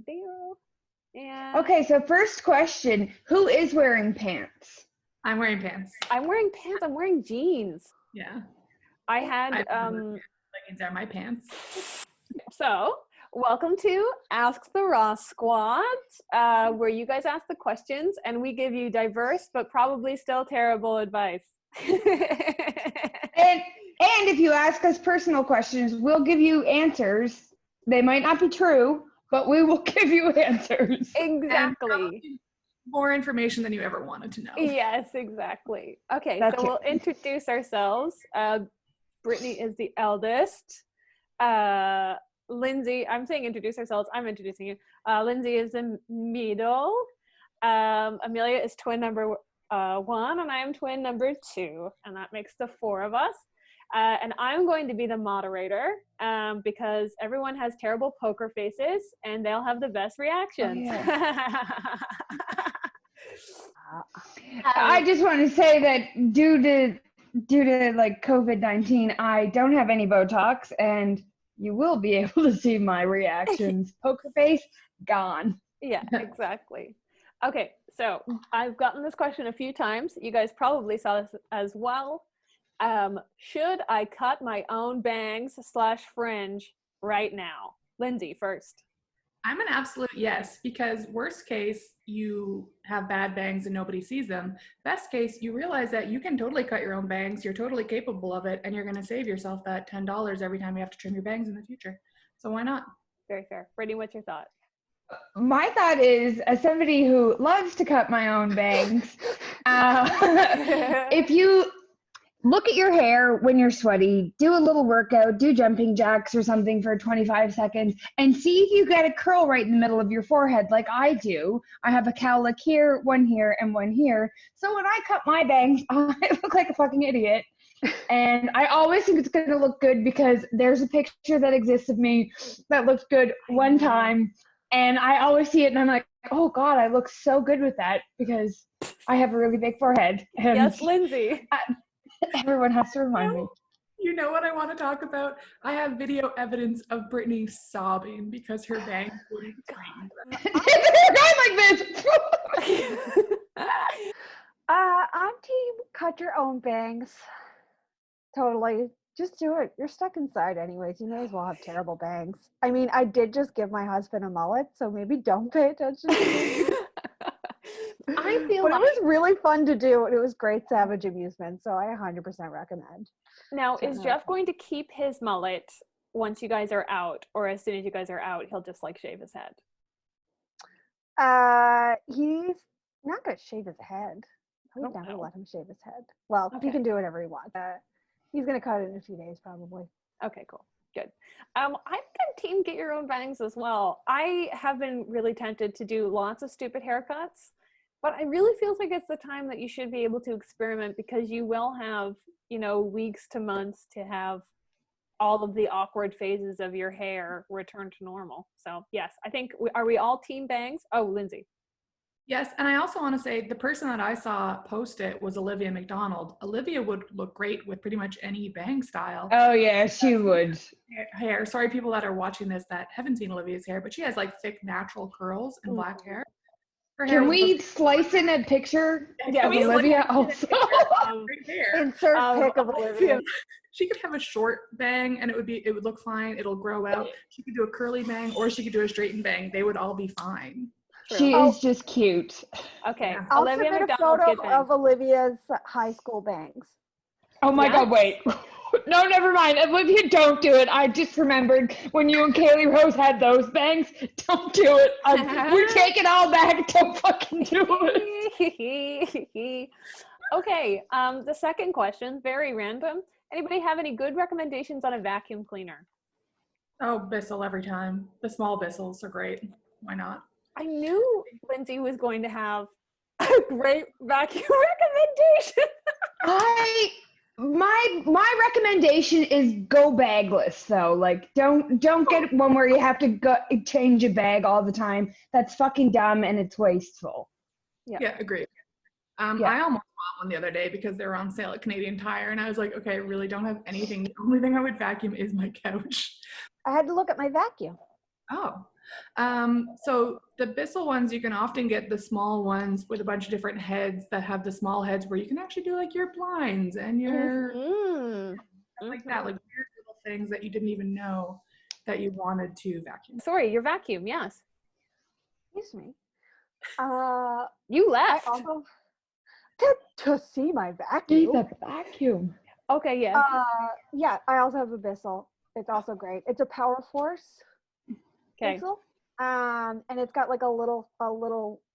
deal. And Okay, so first question, who is wearing pants? I'm wearing pants. I'm wearing pants. I'm wearing jeans. Yeah. I had leggings are my pants. So welcome to Ask the Raw Squad, where you guys ask the questions and we give you diverse but probably still terrible advice. And if you ask us personal questions, we'll give you answers. They might not be true, but we will give you answers. Exactly. More information than you ever wanted to know. Yes, exactly. Okay, That's so we'll introduce ourselves. Brittany is the eldest. Lindsay, I'm saying introduce ourselves. I'm introducing you. Lindsay is the middle. Amelia is twin number 1, and I am twin number 2, and that makes the 4 of us. And I'm going to be the moderator because everyone has terrible poker faces, and they'll have the best reactions. Oh, yeah. I just want to say that due to like COVID-19, I don't have any Botox, and you will be able to see my reactions. Poker face, gone. Yeah, exactly. Okay, so I've gotten this question a few times. You guys probably saw this as well. Should I cut my own bangs / fringe right now? Lindsay, first. I'm an absolute yes, because worst case, you have bad bangs and nobody sees them. Best case, you realize that you can totally cut your own bangs, you're totally capable of it, and you're going to save yourself that $10 every time you have to trim your bangs in the future. So why not? Very fair. Brittany, what's your thought? My thought is, as somebody who loves to cut my own bangs, if you look at your hair when you're sweaty, do a little workout, do jumping jacks or something for 25 seconds, and see if you get a curl right in the middle of your forehead like I do. I have a cowlick here, one here, and one here. So when I cut my bangs, I look like a fucking idiot. And I always think it's going to look good because there's a picture that exists of me that looked good one time. And I always see it and I'm like, oh God, I look so good with that because I have a really big forehead. And yes, Lindsay. Everyone has to remind me. You know what I want to talk about? I have video evidence of Brittany sobbing because her bangs wouldn't They're going like this. I'm team cut your own bangs. Totally. Just do it. You're stuck inside anyways. You may as well have terrible bangs. I mean, I did just give my husband a mullet, so maybe don't pay attention to me. I feel but like it was really fun to do, and it was great savage amusement, so I 100% recommend. Now, is Jeff going to keep his mullet once you guys are out, or as soon as you guys are out, he'll just like shave his head? He's not going to shave his head. I would never let him shave his head. Well, he can do whatever he wants. He's going to cut it in a few days, probably. Okay, cool. Good. I'm team get your own bangs as well. I have been really tempted to do lots of stupid haircuts, but I really feel like it's the time that you should be able to experiment because you will have, weeks to months to have all of the awkward phases of your hair return to normal. So yes, I think, are we all team bangs? Oh, Lindsay. Yes, and I also want to say the person that I saw post it was Olivia McDonald. Olivia would look great with pretty much any bang style. Oh yeah, she would. Hair. Sorry, people that are watching this that haven't seen Olivia's hair, but she has like thick natural curls and black hair. Can we slice in a picture of Olivia also? Insert pic of Olivia. She could have a short bang and it would look fine. It'll grow out. She could do a curly bang or she could do a straightened bang. They would all be fine. She is just cute. Okay. Yeah. I'll submit a photo of Olivia's high school bangs. Oh my God, wait. No, never mind. Olivia, don't do it. I just remembered when you and Kaylee Rose had those bangs. Don't do it. We take it all back. Don't fucking do it. Okay. The second question, very random. Anybody have any good recommendations on a vacuum cleaner? Oh, Bissell every time. The small Bissells are great. Why not? I knew Lindsay was going to have a great vacuum recommendation. My recommendation is go bagless though. Like don't get one where you have to go change a bag all the time. That's fucking dumb and it's wasteful. Yeah, agree. I almost bought one the other day because they were on sale at Canadian Tire and I was like, okay, I really don't have anything. The only thing I would vacuum is my couch. I had to look at my vacuum. Oh. So the Bissell ones, you can often get the small ones with a bunch of different heads that have the small heads where you can actually do like your blinds and your stuff like that, like weird little things that you didn't even know that you wanted to vacuum. Sorry, your vacuum, yes. Excuse me. You I left. also to see my Need vacuum. a vacuum. Okay, yeah. Yeah, I also have a Bissell. It's also great. It's a Power Force Okay. Bissell. And it's got like a little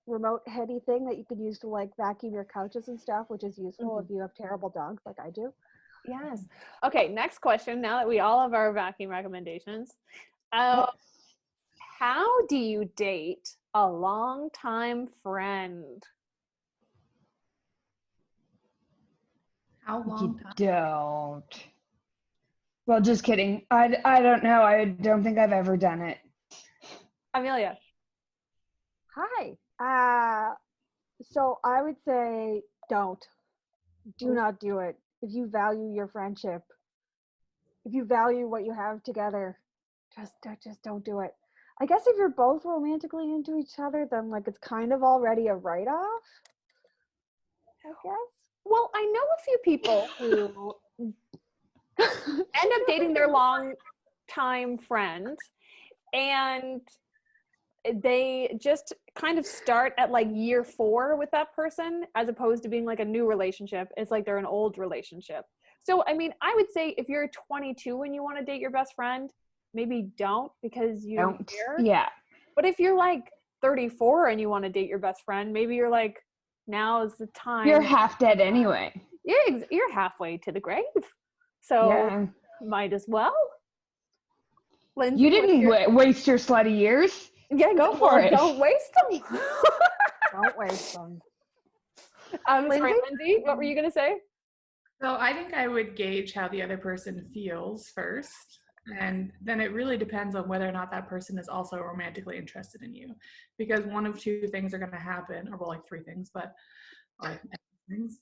remote heady thing that you could use to like vacuum your couches and stuff, which is useful if you have terrible dogs like I do. Yes. Okay, next question. Now that we all have our vacuum recommendations, how do you date a longtime friend? How long time? Don't. Well, just kidding. I don't know. I don't think I've ever done it. Amelia. Hi. So I would say don't. Do not do it. If you value your friendship, if you value what you have together, just don't do it. I guess if you're both romantically into each other, then like it's kind of already a write-off, I guess. Well, I know a few people who end up dating their long-time friend, and they just kind of start at like year 4 with that person, as opposed to being like a new relationship. It's like they're an old relationship. So, I mean, I would say if you're 22 and you want to date your best friend, maybe don't, because you don't care. Yeah. But if you're like 34 and you want to date your best friend, maybe you're like, now is the time. You're half dead anyway. Yeah, you're halfway to the grave. So Yeah. might as well. Lindsay, You didn't waste your slutty years. Yeah, go for it. Don't waste them. Don't waste them. Sorry, Lindsay, what were you going to say? So I think I would gauge how the other person feels first. And then it really depends on whether or not that person is also romantically interested in you. Because one of two things are going to happen, or well, like three things, but things.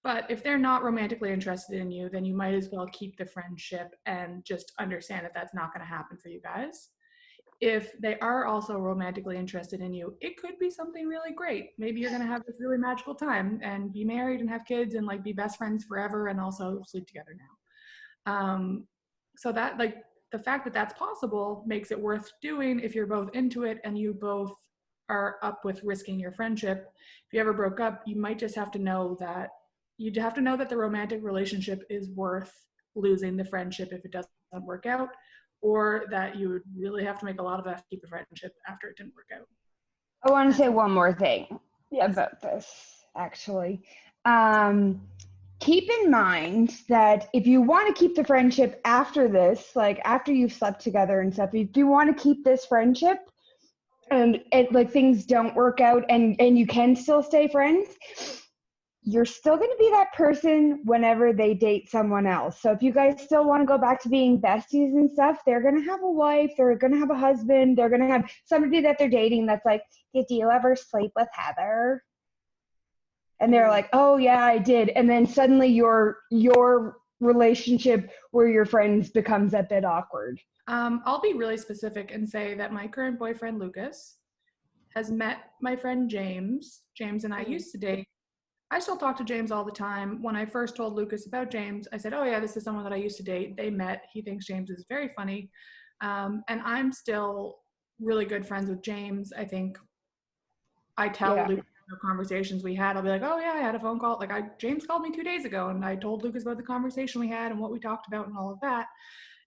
But if they're not romantically interested in you, then you might as well keep the friendship and just understand that that's not going to happen for you guys. If they are also romantically interested in you, it could be something really great. Maybe you're going to have this really magical time and be married and have kids and like be best friends forever and also sleep together now. So that like the fact that that's possible makes it worth doing if you're both into it and you both are up with risking your friendship. If you ever broke up, you might just have to know that the romantic relationship is worth losing the friendship if it doesn't work out, or that you would really have to make a lot of effort to keep a friendship after it didn't work out. I want to say one more thing about this, actually. Keep in mind that if you want to keep the friendship after this, like after you've slept together and stuff, if you want to keep this friendship and like things don't work out and you can still stay friends, you're still going to be that person whenever they date someone else. So if you guys still want to go back to being besties and stuff, they're going to have a wife, they're going to have a husband, they're going to have somebody that they're dating that's like, did you ever sleep with Heather? And they're like, oh yeah, I did. And then suddenly your relationship where you're friends becomes a bit awkward. I'll be really specific and say that my current boyfriend, Lucas, has met my friend James. James and I used to date. I still talk to James all the time. When I first told Lucas about James, I said, oh yeah, this is someone that I used to date. They met. He thinks James is very funny. And I'm still really good friends with James. I think I tell Lucas the conversations we had. I'll be like, oh yeah, I had a phone call. Like James called me 2 days ago and I told Lucas about the conversation we had and what we talked about and all of that.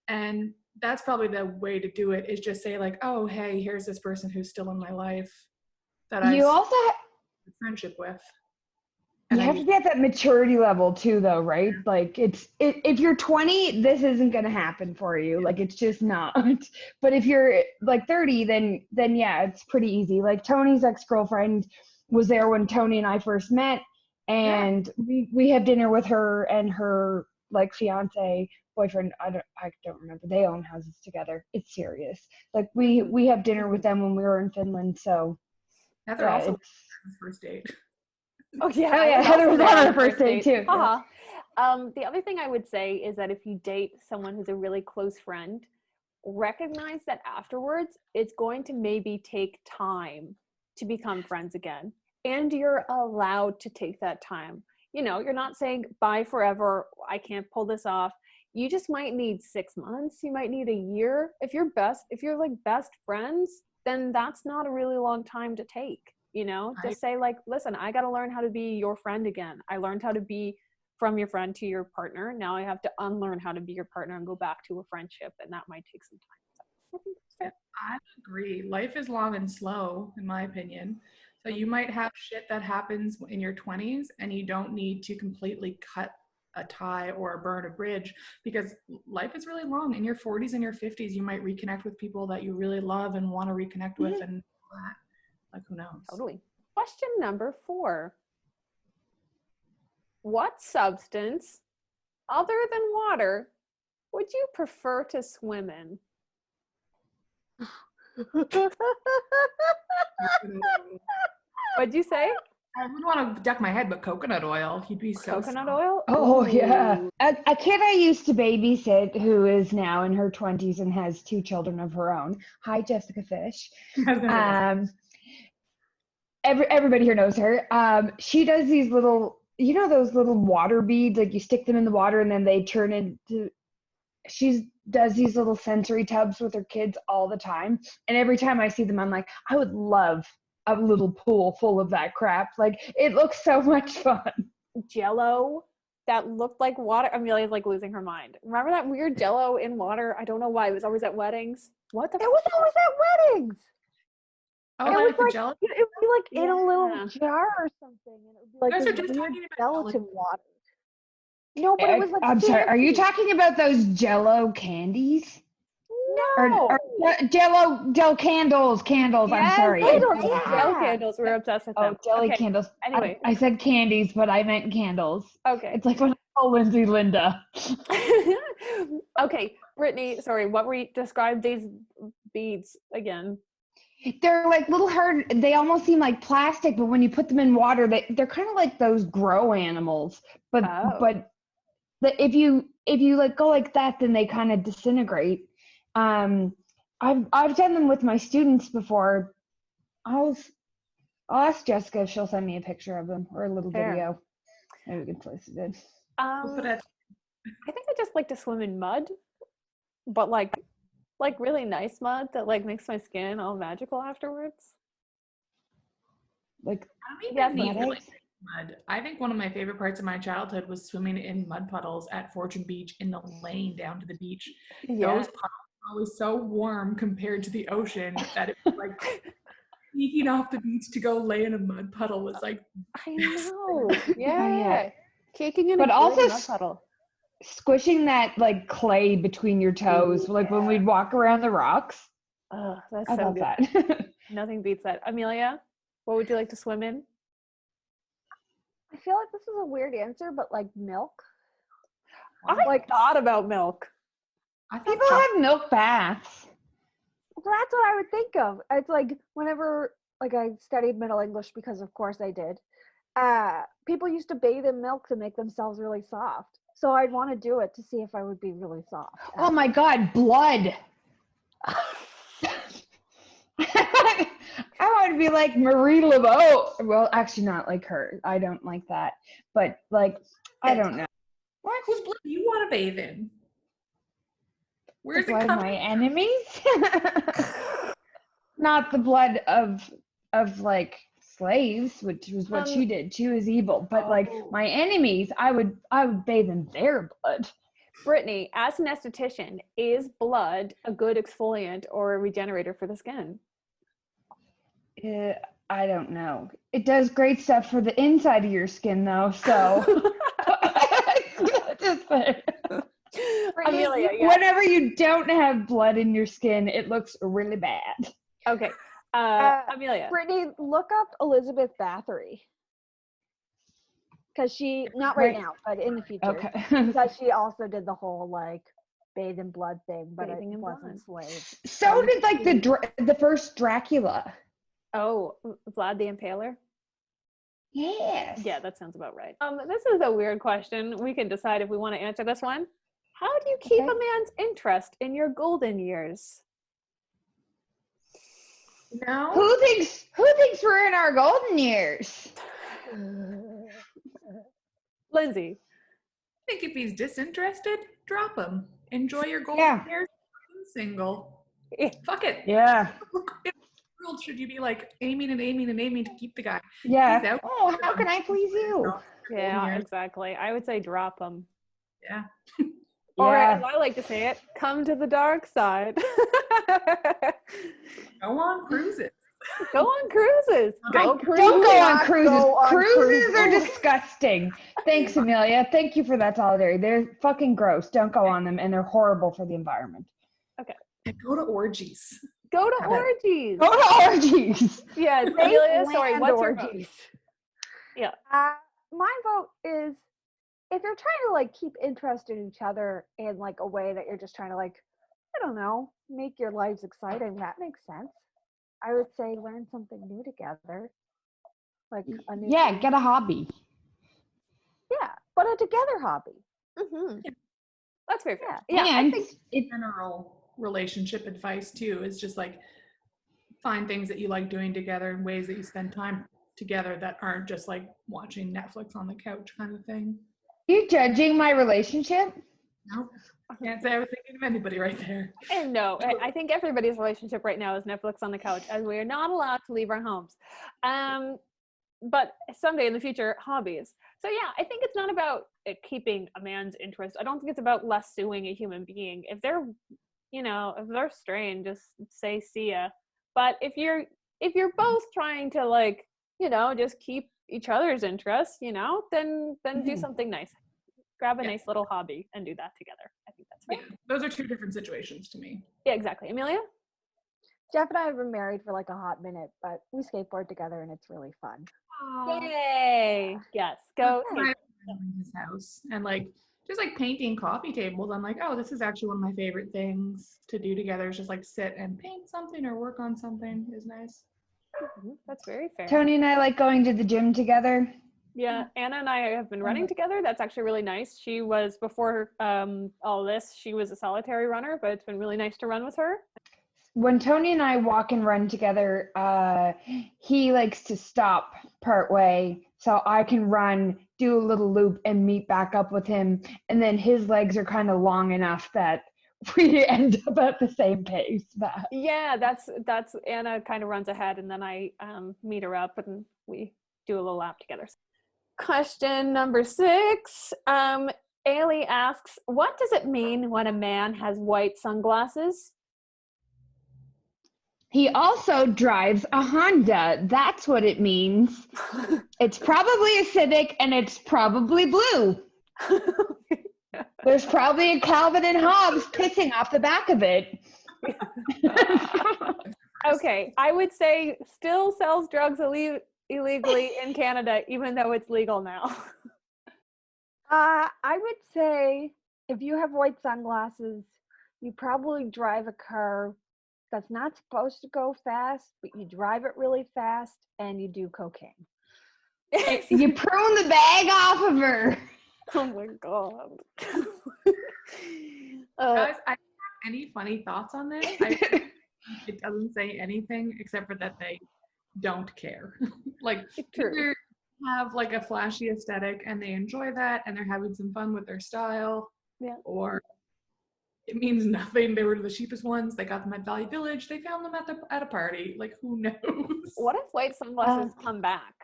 And that's probably the way to do it, is just say like, oh, hey, here's this person who's still in my life that I also have friendship with. You have to be at that maturity level too, though, right? Like if you're 20, this isn't going to happen for you. Like it's just not. But if you're like 30, then yeah, it's pretty easy. Like Tony's ex-girlfriend was there when Tony and I first met, and we had dinner with her and her like fiance, boyfriend. I don't remember. They own houses together. It's serious. Like we have dinner with them when we were in Finland. So Heather also first date. Oh yeah, Heather was on her first date too. The other thing I would say is that if you date someone who's a really close friend, recognize that afterwards it's going to maybe take time to become friends again. And you're allowed to take that time. You know, you're not saying bye forever, I can't pull this off. You just might need 6 months, you might need a year. If you're like best friends, then that's not a really long time to take, you know? Just say like, listen, I got to learn how to be your friend again. I learned how to be from your friend to your partner. Now I have to unlearn how to be your partner and go back to a friendship, and that might take some time. So I think that's fair. I agree. Life is long and slow, in my opinion. So you might have shit that happens in your 20s, and you don't need to completely cut a tie or burn a bridge, because life is really long. In your 40s and your 50s, you might reconnect with people that you really love and want to reconnect with, and like, who knows? Totally. Question number 4. What substance, other than water, would you prefer to swim in? What'd you say? I wouldn't want to duck my head, but coconut oil. You'd be so Coconut soft. oil? Oh, yeah. Ooh. A kid I used to babysit who is now in her 20s and has 2 children of her own. Hi, Jessica Fish. Everybody here knows her. She does these little, you know, those little water beads, like you stick them in the water and then they turn into, she does these little sensory tubs with her kids all the time. And every time I see them, I'm like, I would love a little pool full of that crap. Like, it looks so much fun. Jello that looked like water. Amelia's like losing her mind. Remember that weird Jello in water? I don't know why. It was always at weddings. What the? It was always at weddings. Oh, It like was the like jello? it would be like in a little Yeah. jar or something, and it would be like You guys are this just weird talking about gelatin water. No, but it was like I'm sorry. Are you fancy. talking about those Jello candies? No. Or Jello candles? Candles. I'm Yes, sorry. candles, Jello yeah. candles. We're obsessed with Oh, them. jelly Okay. candles. Anyway. I said candies, but I meant candles. Okay. It's like when I call Lindsay Linda. Okay, Brittany. Sorry. Describe these beads again. They're like little hard. They almost seem like plastic, but when you put them in water, they're kind of like those grow animals. But if you like go like that, then they kind of disintegrate. I've done them with my students before. I'll ask Jessica if she'll send me a picture of them or a little video. Maybe we can place it in. We'll put it. I think I just like to swim in mud, but like really nice mud that like makes my skin all magical afterwards. Like, I don't Yes, even need mud really eggs? mud. I think one of my favorite parts of my childhood was swimming in mud puddles at Fortune Beach in the lane down to the beach. Yeah. Those puddles were always so warm compared to the ocean that it was like sneaking off the beach to go lay in a mud puddle was like, I know. Yeah. Caking in But a also good mud puddle. squishing that like clay between your toes, Ooh, like when we'd walk around the rocks. Oh, that's I so love good. that. Nothing beats that. Amelia, what would you like to swim in? I feel like this is a weird answer, but like milk. I thought about milk. I thought People have milk baths. Well, that's what I would think of. It's like whenever like I studied Middle English, because of course I did. People used to bathe in milk to make themselves really soft. So I'd want to do it to see if I would be really soft. Oh my God, blood. I want to be like Marie LeBeau. Well, actually not like her. I don't like that. But like, I don't know. What? Whose blood do you want to bathe in? Where's The it blood of coming? my enemies? Not the blood of like slaves, which was what she did. She was evil. But like my enemies, I would bathe in their blood. Brittany, as an esthetician, is blood a good exfoliant or a regenerator for the skin? I don't know. It does great stuff for the inside of your skin, though. So, just saying. Amelia, yeah. Whenever you don't have blood in your skin, it looks really bad. Okay. Amelia. Brittany, look up Elizabeth Bathory. Because she, not right now, but in the future. Okay. Because she also did the whole like bathe in blood thing, but Bathing it in wasn't blood. slave. So did like the first Dracula. Oh, Vlad the Impaler? Yes. Yeah, that sounds about right. This is a weird question. We can decide if we want to answer this one. How do you keep Okay. a man's interest in your golden years? No. Who thinks we're in our golden years? Lindsay. I think if he's disinterested, drop him. Enjoy your golden Yeah. years single. Yeah. Fuck it. Yeah. In the world should you be like aiming to keep the guy? Yeah. He's out. Oh, how can I please you? Yeah, exactly. I would say drop them. Yeah. Or as Yeah. I like to say it, come to the dark side. Go on cruises. Go on cruises. Don't cruise. go on not cruises. go on Cruises are cruises. disgusting. Thanks, Amelia. Thank you for that solidarity. They're fucking gross. Don't go on them, and they're horrible for the environment. And go to orgies. Go to Have it. orgies. Go to orgies. Yes, Safe Amelia, sorry, land what's your vote? orgies. Yeah. My vote is if you're trying to like keep interest in each other in like a way that you're just trying to like, I don't know, make your lives exciting. That makes sense. I would say learn something new together. Like a new Yeah, thing. get a hobby. Yeah, but a together hobby. Mm-hmm. That's very fair. Yeah. Yeah, I And think General relationship advice too is just like find things that you like doing together and ways that you spend time together that aren't just like watching Netflix on the couch kind of thing. you judging my relationship? Nope. Can't say I was thinking of anybody right there. and no, I think everybody's relationship right now is Netflix on the couch, as we are not allowed to leave our homes. But someday in the future, hobbies. So yeah, I think it's not about keeping a man's interest. I don't think it's about lassoing a human being. If they're, if they're straying, just say see ya. But if you're both trying to like, just keep each other's interests, then do something nice. Grab a nice little hobby and do that together. I think that's fair. Yeah, those are two different situations to me. Yeah, exactly. Amelia? Jeff and I have been married for like a hot minute, but we skateboard together and it's really fun. Yay! Yes, go. I in his house and like just like painting coffee tables. I'm like, oh, this is actually one of my favorite things to do together. Is just like sit and paint something or work on something is nice. That's very fair. Tony and I like going to the gym together. Yeah, Anna and I have been running together. That's actually really nice. She was, before all this, she was a solitary runner, but it's been really nice to run with her. When Tony and I walk and run together, he likes to stop part way so I can run, do a little loop, and meet back up with him. And then his legs are kind of long enough that we end up at the same pace. Yeah, that's Anna kind of runs ahead, and then I meet her up, and we do a little lap together. Question number 6. Ailey asks, what does it mean when a man has white sunglasses? He also drives a Honda. That's what it means. It's probably a Civic and it's probably blue. There's probably a Calvin and Hobbes pissing off the back of it. Okay, I would say still sells drugs illegally in Canada, even though it's legal now. I would say if you have white sunglasses, you probably drive a car that's not supposed to go fast, but you drive it really fast and you do cocaine. You prune the bag off of her. Oh my god. Guys, I don't have any funny thoughts on this. It doesn't say anything except for that they don't care. Like either have like a flashy aesthetic and they enjoy that and they're having some fun with their style. Yeah. Or it means nothing. They were the cheapest ones. They got them at Valley Village. They found them at a party. Like who knows? What if white sunglasses come back?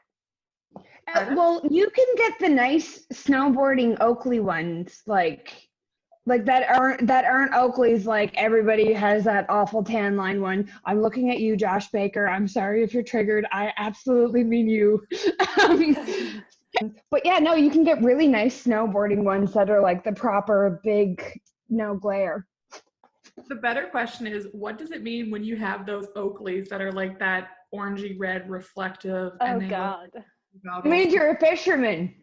Well, you can get the nice snowboarding Oakley ones, like that aren't Oakleys. Like everybody has that awful tan line one. I'm looking at you, Josh Baker. I'm sorry if you're triggered. I absolutely mean you. But yeah, no, you can get really nice snowboarding ones that are like the proper big, no glare. The better question is, what does it mean when you have those Oakleys that are like that orangey red reflective? Oh god. It means you're a fisherman.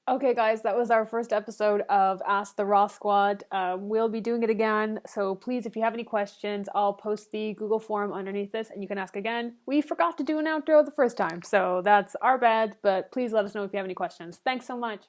Okay, guys, that was our first episode of Ask the Raw Squad. We'll be doing it again, so please, if you have any questions, I'll post the Google form underneath this, and you can ask again. We forgot to do an outro the first time, so that's our bad, but please let us know if you have any questions. Thanks so much.